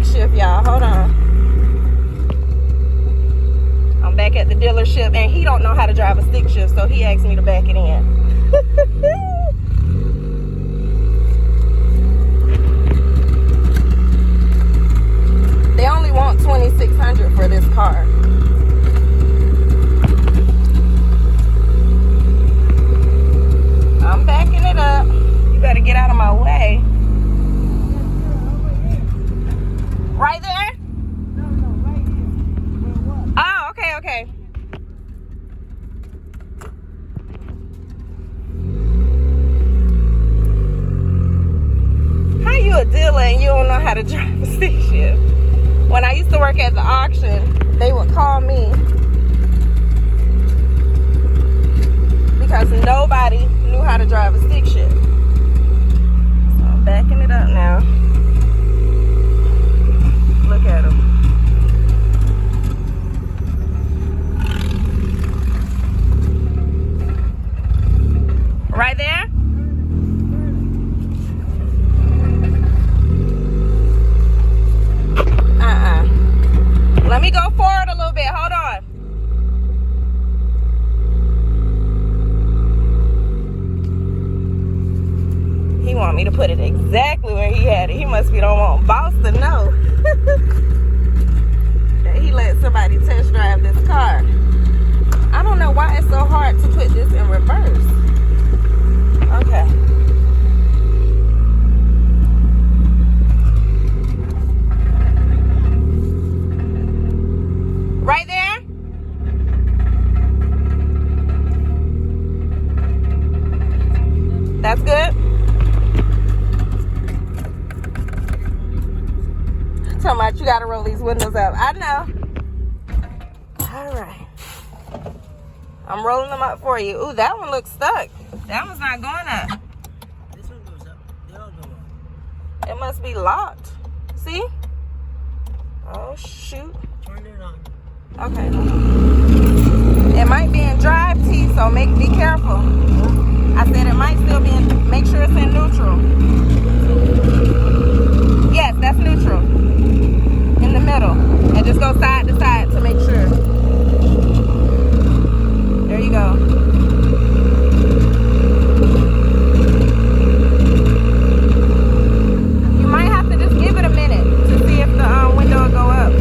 stick shift, y'all. Hold on. I'm back at the dealership, and he don't know how to drive a stick shift, so he asked me to back it in. They only want $2,600 for this car. I'm backing it up. You better get out of my way. Right there? No, right here. Where what? Oh, okay. How you a dealer and you don't know how to drive a stick shift? When I used to work at the auction, they would call me because nobody knew how to drive a stick shift. So I'm backing it up now. Look at him. Right there? Let me go forward a little bit. Hold on. He want me to put it exactly where he had it. He must be don't want boss to know that he let somebody test drive this car. I don't know why it's so hard to put this in reverse. Okay. Right there? That's good? Talking about you gotta roll these windows up. I know. Alright. I'm rolling them up for you. Ooh, that one looks stuck. That one's not going up. This one goes up. They all go up. It must be locked. See? Oh, shoot. Turn it on. Okay. It might be in drive T, so be careful. I said it might still be in, make sure it's in neutral. Yes, that's neutral. In the middle. And just go side to side to make sure. There you go. You might have to just give it a minute to see if the window will go up.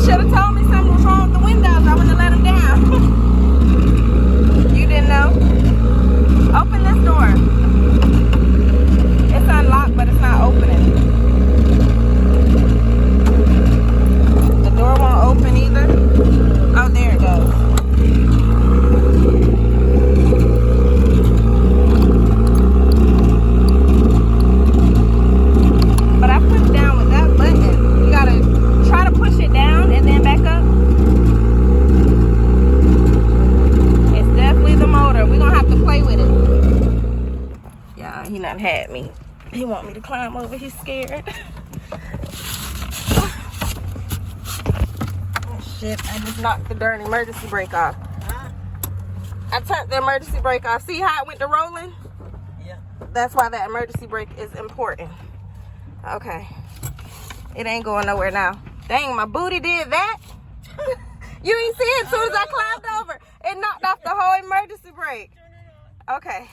Should have told me something was wrong with the windows. I wouldn't have let them down. You didn't know? Open this door. It's unlocked, but it's not opening. The door won't open either. Oh, there it goes. But I put it down with that button. You gotta try to push it down and then back up. It's definitely the motor. We're gonna have to play with it. Yeah, he done had me. He want me to climb over. He's scared. Oh shit, I just knocked the darn emergency brake off. I turned the emergency brake off. See how it went to rolling? Yeah. That's why that emergency brake is important. Okay. It ain't going nowhere now. Dang, my booty did that. You ain't see it as soon as I climbed over. It knocked off the whole emergency brake. Okay.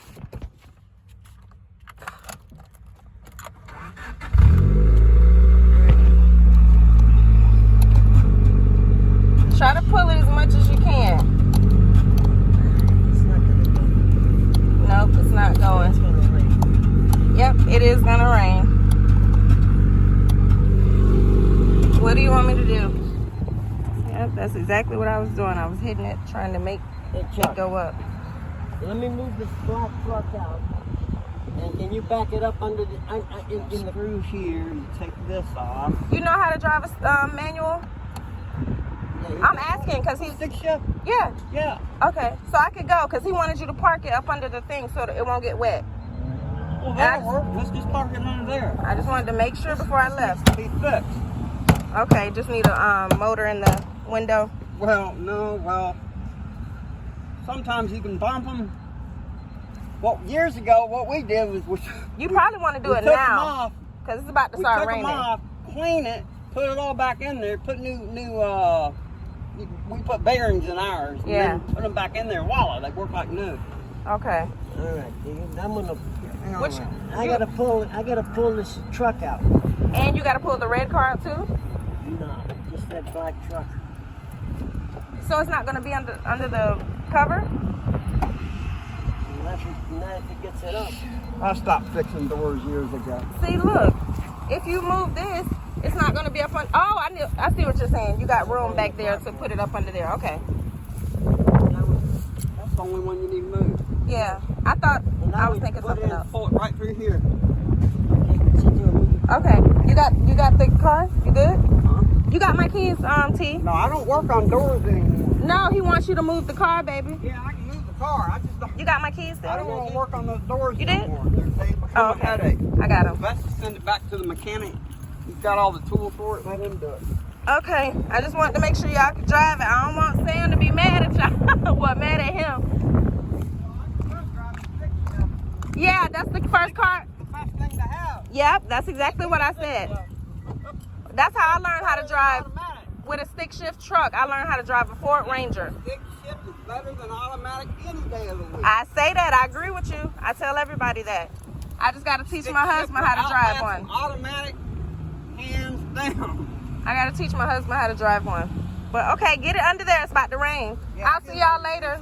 Try to pull it as much as you can. It's not gonna go. Nope, it's not going. It's gonna rain. Yep, it is gonna rain. What do you want me to do? Yep, that's exactly what I was doing. I was hitting it, trying to make Hey, it Chuck, go up. let me move this black truck out. And can you back it up under the in the screw here? You take this off. You know how to drive a manual? Yeah, I'm asking because he's... stick shift. Yeah. Yeah. Okay, so I could go because he wanted you to park it up under the thing so that it won't get wet. Well, that'll work. Let's just park it under there. I just wanted to make sure before I left. Be fixed. Okay, just need a motor in the window. Well, no, well, sometimes you can bump them. Well, years ago, what we did was You probably want to do we it took them now off. because it's about to We start took raining. them off, clean it, put it all back in there, put we put bearings in ours. And Yeah. then put them back in there. Voila, they work like new. Okay. All right, dude. I'm gonna. Which- I gotta pull this truck out. And you got to pull the red car out too? No, just that black truck. So it's not going to be under the cover? Not if it gets it up. I stopped fixing doors years ago. See, look. If you move this, it's not going to be up on. Oh, I see what you're saying. You got room back there to put it up under there. Okay. That's the only one you need to move. Yeah. I thought And now I was we thinking put it something in, else. pull it right through here. Okay. You got the car? You good? Huh? You got my keys, T? No, I don't work on doors anymore. No, he wants you to move the car, baby. Yeah, I can move the car. I just don't. You got my keys I then? don't want to work on those doors You did? anymore. They become Oh, a okay. headache. I got him. Best to send it back to the mechanic. He's got all the tools for it. Let him do it. Okay. I just wanted to make sure y'all could drive it. I don't want Sam to be mad at y'all. Well, mad at him. Yeah, that's the first car. The best thing to have. Yep, that's exactly what I said. That's how I learned how to drive Automatic. with a stick shift truck. I learned how to drive a Ford Ranger. Stick shift is better than automatic any day of the week. I say that. I agree with you. I tell everybody that. I just got to teach my husband how to drive one. Automatic, hands down. I got to teach my husband how to drive one. But okay, get it under there. It's about to rain. Yeah, I'll see y'all later.